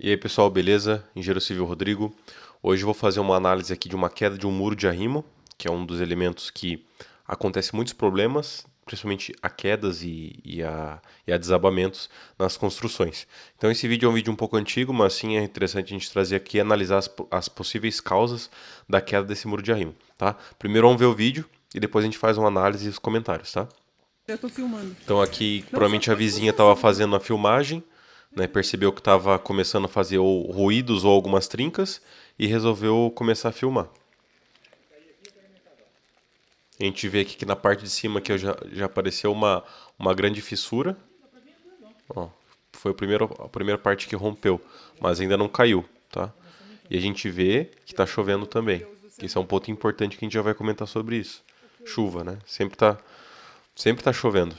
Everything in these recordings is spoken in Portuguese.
E aí pessoal, beleza? Engenheiro Civil Rodrigo. Hoje eu vou fazer uma análise aqui de uma queda de um muro de arrimo, que é um dos elementos que acontece muitos problemas, principalmente a quedas e a desabamentos nas construções. Então esse vídeo é um vídeo um pouco antigo, mas sim é interessante a gente trazer aqui e analisar as possíveis causas da queda desse muro de arrimo, tá? Primeiro vamos ver o vídeo e depois a gente faz uma análise e os comentários, tá? Eu tô filmando. Então aqui Não, só provavelmente a pode vizinha postar estava assim. fazendo a filmagem, né, percebeu que estava começando a fazer ruídos ou algumas trincas e resolveu começar a filmar. A gente vê aqui que na parte de cima que já apareceu uma grande fissura. Ó, foi a primeira parte que rompeu, mas ainda não caiu, tá? E a gente vê que está chovendo também. Isso é um ponto importante que a gente já vai comentar sobre isso. Chuva, né? Sempre tá chovendo.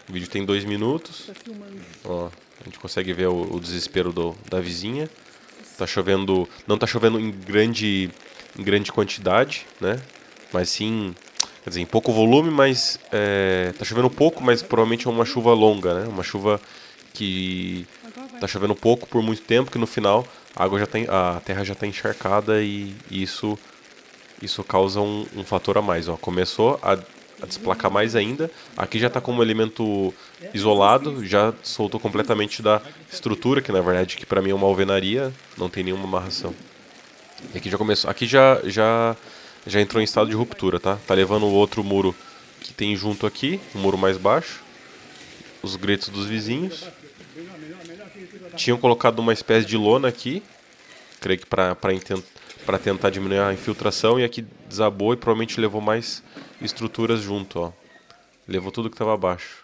O vídeo tem 2 minutos. Tá filmando. Ó, a gente consegue ver o desespero da vizinha. Tá chovendo, não tá chovendo em grande quantidade, né? Mas sim, quer dizer, em pouco volume, mas tá chovendo pouco, mas provavelmente é uma chuva longa, né? Uma chuva que Agora vai. tá chovendo pouco por muito tempo, que no final a água a terra já tá encharcada e isso causa um fator a mais. Ó. Começou a desplacar mais ainda. Aqui já está como elemento isolado, já soltou completamente da estrutura, que na verdade que para mim é uma alvenaria, não tem nenhuma amarração. E aqui já começou, já entrou em estado de ruptura, tá? Tá levando o outro muro que tem junto aqui, um muro mais baixo, os gritos dos vizinhos. Tinham colocado uma espécie de lona aqui, creio que para tentar diminuir a infiltração, e aqui desabou e provavelmente levou mais estruturas junto, ó. Levou tudo que estava abaixo.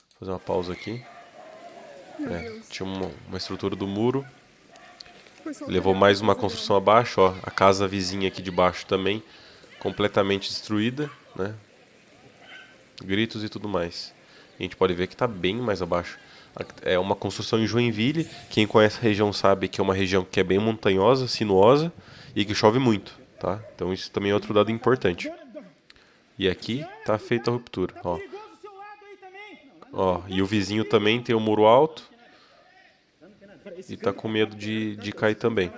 Vou fazer uma pausa aqui. Meu Deus. Tinha uma estrutura do muro, Pessoal, levou cadê a mais uma professora? construção abaixo, ó. A casa vizinha aqui de baixo também completamente destruída, né? Gritos e tudo mais. E a gente pode ver que está bem mais abaixo. É uma construção em Joinville. Quem conhece a região sabe que é uma região que é bem montanhosa, sinuosa e que chove muito, tá? Então isso também é outro dado importante. E aqui tá feita a ruptura, ó. Perigoso o seu lado aí também. Ó, e o vizinho também tem um muro alto e tá com medo de cair também.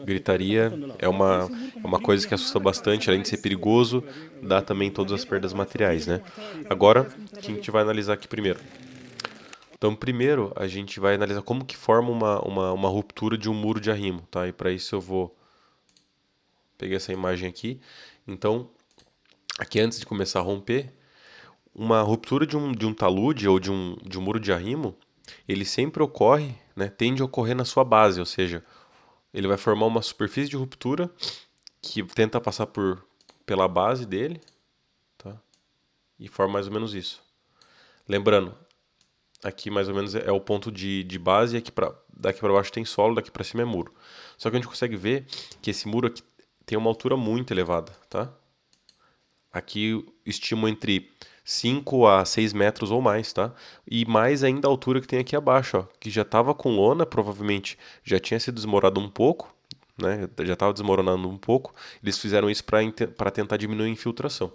Gritaria é uma coisa que assusta bastante, além de ser perigoso, dá também todas as perdas materiais, né? Agora, o que a gente vai analisar aqui primeiro? Então, primeiro, a gente vai analisar como que forma uma ruptura de um muro de arrimo, tá? E para isso eu vou pegar essa imagem aqui. Então, aqui antes de começar a romper, uma ruptura de um talude ou de um muro de arrimo, ele sempre ocorre, né, tende a ocorrer na sua base, ou seja, ele vai formar uma superfície de ruptura que tenta passar pela base dele, tá? E forma mais ou menos isso. Lembrando, aqui mais ou menos é o ponto de base, e daqui para baixo tem solo, daqui para cima é muro. Só que a gente consegue ver que esse muro aqui tem uma altura muito elevada, tá? Aqui estimo entre 5 a 6 metros ou mais, tá? E mais ainda a altura que tem aqui abaixo, ó, que já estava com lona, provavelmente já tinha sido desmoronado um pouco, né? Já estava desmoronando um pouco. Eles fizeram isso para tentar diminuir a infiltração,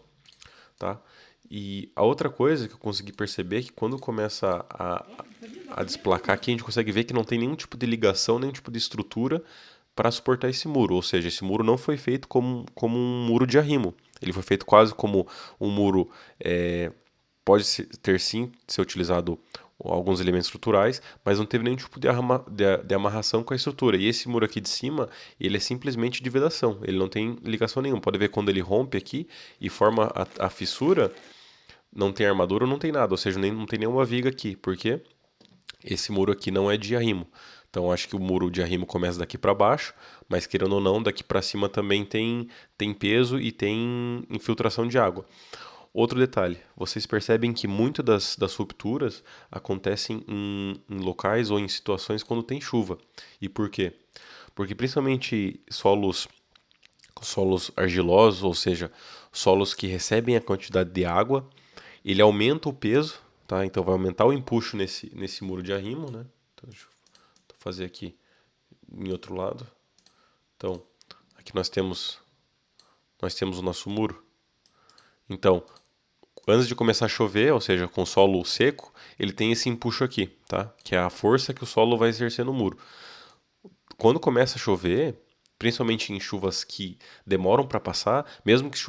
tá? E a outra coisa que eu consegui perceber é que quando começa a desplacar aqui, a gente consegue ver que não tem nenhum tipo de ligação, nenhum tipo de estrutura para suportar esse muro. Ou seja, esse muro não foi feito como um muro de arrimo. Ele foi feito quase como um muro. Pode ter sim ser utilizado alguns elementos estruturais, mas não teve nenhum tipo de amarração com a estrutura. E esse muro aqui de cima, ele é simplesmente de vedação. Ele não tem ligação nenhuma. Pode ver quando ele rompe aqui e forma a fissura, não tem armadura, não tem nada. Ou seja, não tem nenhuma viga aqui. Por quê? Esse muro aqui não é de arrimo. Então acho que o muro de arrimo começa daqui para baixo, mas querendo ou não, daqui para cima também tem peso e tem infiltração de água. Outro detalhe, vocês percebem que muitas das rupturas acontecem em locais ou em situações quando tem chuva. E por quê? Porque principalmente solos argilosos, ou seja, solos que recebem a quantidade de água, ele aumenta o peso, tá? Então vai aumentar o empuxo nesse muro de arrimo, né? Então, deixa eu fazer aqui em outro lado. Então, aqui nós temos o nosso muro. Então, Antes de começar a chover, ou seja, com o solo seco, ele tem esse empuxo aqui, tá? Que é a força que o solo vai exercer no muro. Quando começa a chover, principalmente em chuvas que demoram para passar, mesmo que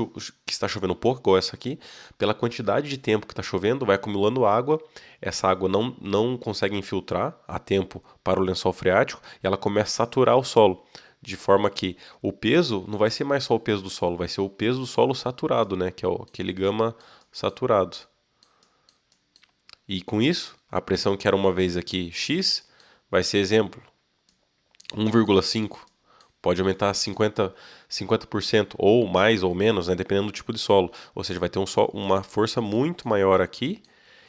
está chovendo pouco, igual essa aqui, pela quantidade de tempo que está chovendo, vai acumulando água, essa água não consegue infiltrar a tempo para o lençol freático e ela começa a saturar o solo, de forma que o peso não vai ser mais só o peso do solo, vai ser o peso do solo saturado, né, que é aquele gama saturado. E com isso, a pressão que era uma vez aqui X, vai ser exemplo, 1,5, pode aumentar 50% ou mais ou menos, né, dependendo do tipo de solo. Ou seja, vai ter uma força muito maior aqui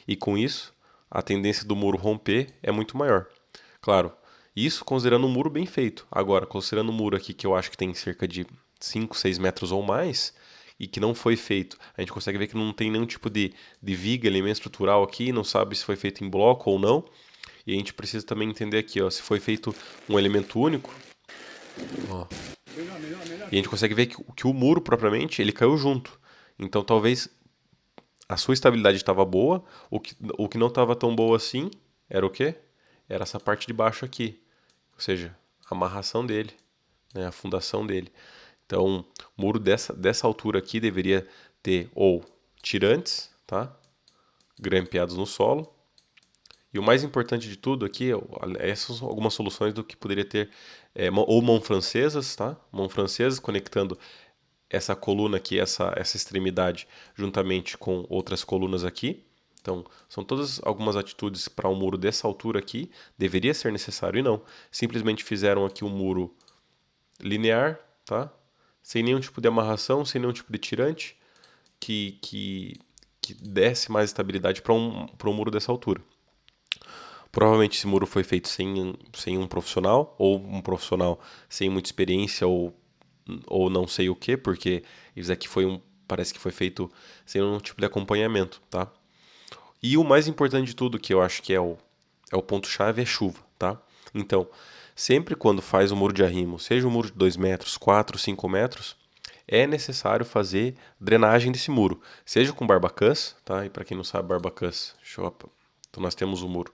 e com isso a tendência do muro romper é muito maior. Claro, isso considerando um muro bem feito. Agora, considerando um muro aqui que eu acho que tem cerca de 5, 6 metros ou mais e que não foi feito, a gente consegue ver que não tem nenhum tipo de viga, elemento estrutural aqui, não sabe se foi feito em bloco ou não. E a gente precisa também entender aqui, ó, se foi feito um elemento único. Ó. E a gente consegue ver que o muro propriamente ele caiu junto. Então talvez a sua estabilidade estava boa, o que não estava tão boa assim era o quê? Era essa parte de baixo aqui. Ou seja, a amarração dele, né, a fundação dele. Então, o muro dessa altura aqui deveria ter ou tirantes, tá? Grampeados no solo. E o mais importante de tudo aqui, essas são algumas soluções do que poderia ter, ou mão francesas, tá? Mão francesas conectando essa coluna aqui, essa extremidade, juntamente com outras colunas aqui. Então, são todas algumas atitudes para um muro dessa altura aqui. Deveria ser necessário e não. Simplesmente fizeram aqui um muro linear, tá? Sem nenhum tipo de amarração, sem nenhum tipo de tirante, que desse mais estabilidade para um muro dessa altura. Provavelmente esse muro foi feito sem um profissional, ou um profissional sem muita experiência, ou não sei o que, porque isso aqui parece que foi feito sem nenhum tipo de acompanhamento, tá? E o mais importante de tudo, que eu acho que é o ponto-chave, é chuva, tá? Então, sempre quando faz um muro de arrimo, seja um muro de 2 metros, 4, 5 metros, é necessário fazer drenagem desse muro, seja com barbacãs, tá? E para quem não sabe, barbacãs, então nós temos o muro.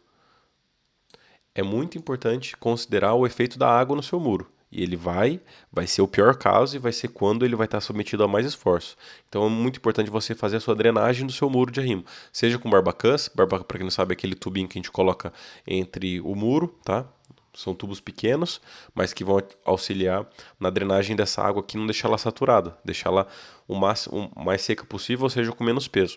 É muito importante considerar o efeito da água no seu muro. E ele vai ser o pior caso e vai ser quando ele vai estar submetido a mais esforço. Então é muito importante você fazer a sua drenagem do seu muro de arrimo. Seja com barbacãs, para quem não sabe, é aquele tubinho que a gente coloca entre o muro, tá? São tubos pequenos, mas que vão auxiliar na drenagem dessa água aqui, não deixar ela saturada, deixar ela o mais seca possível, ou seja, com menos peso.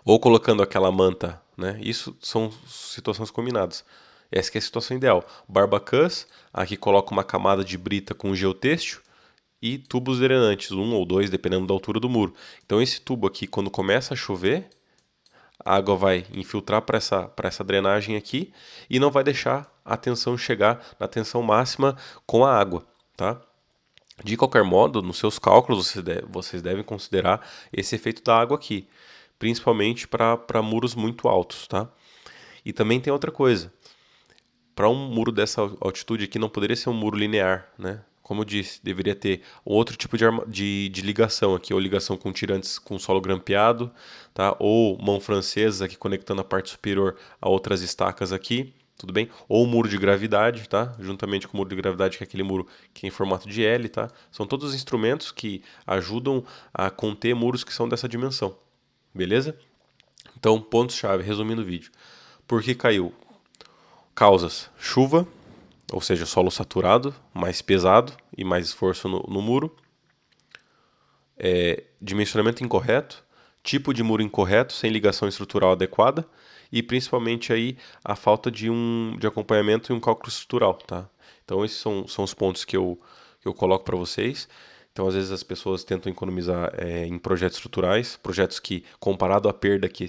Ou colocando aquela manta, né? Isso são situações combinadas. Essa que é a situação ideal. Barbacãs, aqui coloca uma camada de brita com geotêxtil e tubos drenantes, um ou dois, dependendo da altura do muro. Então esse tubo aqui, quando começa a chover, a água vai infiltrar para essa drenagem aqui e não vai deixar a tensão chegar na tensão máxima com a água, tá? De qualquer modo, nos seus cálculos vocês devem considerar esse efeito da água aqui, principalmente para muros muito altos, tá? E também tem outra coisa. Para um muro dessa altitude aqui não poderia ser um muro linear, né? Como eu disse, deveria ter outro tipo de ligação aqui, ou ligação com tirantes com solo grampeado, tá? Ou mão francesa aqui conectando a parte superior a outras estacas aqui, tudo bem? Ou muro de gravidade, tá? Juntamente com o muro de gravidade, que é aquele muro que tem formato de L, tá? São todos instrumentos que ajudam a conter muros que são dessa dimensão, beleza? Então, pontos-chave, resumindo o vídeo. Por que caiu? Causas: chuva, ou seja, solo saturado, mais pesado e mais esforço no muro. Dimensionamento incorreto, tipo de muro incorreto, sem ligação estrutural adequada e principalmente aí a falta de acompanhamento e um cálculo estrutural, tá? Então esses são os pontos que eu coloco para vocês. Então às vezes as pessoas tentam economizar em projetos estruturais, projetos que comparado à perda que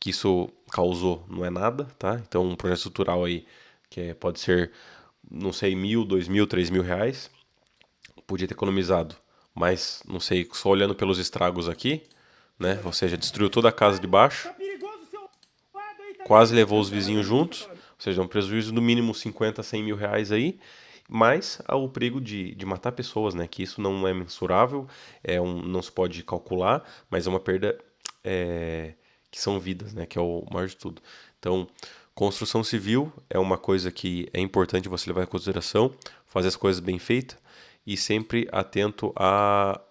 isso causou não é nada, tá? Então um projeto estrutural aí pode ser, não sei, 1.000, 2.000, 3.000 reais, podia ter economizado, mas não sei, só olhando pelos estragos aqui, né? Ou seja, destruiu toda a casa de baixo, Tá perigoso o seu lado aí também. quase levou os vizinhos juntos, ou seja, um prejuízo no mínimo 50, 100 mil reais aí, mais o perigo de matar pessoas, né? Que isso não é mensurável, não se pode calcular, mas é uma perda que são vidas, né? Que é o maior de tudo. Então, construção civil é uma coisa que é importante você levar em consideração, fazer as coisas bem feitas e sempre atento à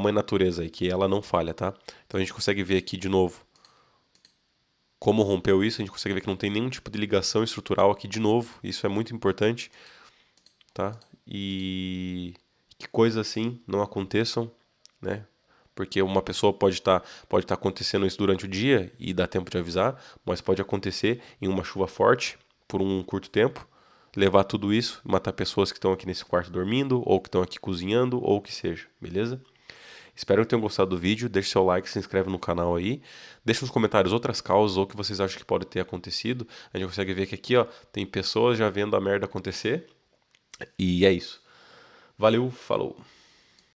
mãe natureza aí, que ela não falha, tá? Então a gente consegue ver aqui de novo como rompeu isso, a gente consegue ver que não tem nenhum tipo de ligação estrutural aqui de novo, isso é muito importante, tá? E que coisas assim não aconteçam, né? Porque uma pessoa pode tá acontecendo isso durante o dia e dá tempo de avisar, mas pode acontecer em uma chuva forte por um curto tempo, levar tudo isso, matar pessoas que estão aqui nesse quarto dormindo, ou que estão aqui cozinhando, ou o que seja, beleza? Espero que tenham gostado do vídeo, deixe seu like, se inscreve no canal aí, deixe nos comentários outras causas ou o que vocês acham que pode ter acontecido. A gente consegue ver que aqui, ó, tem pessoas já vendo a merda acontecer. E é isso. Valeu, falou!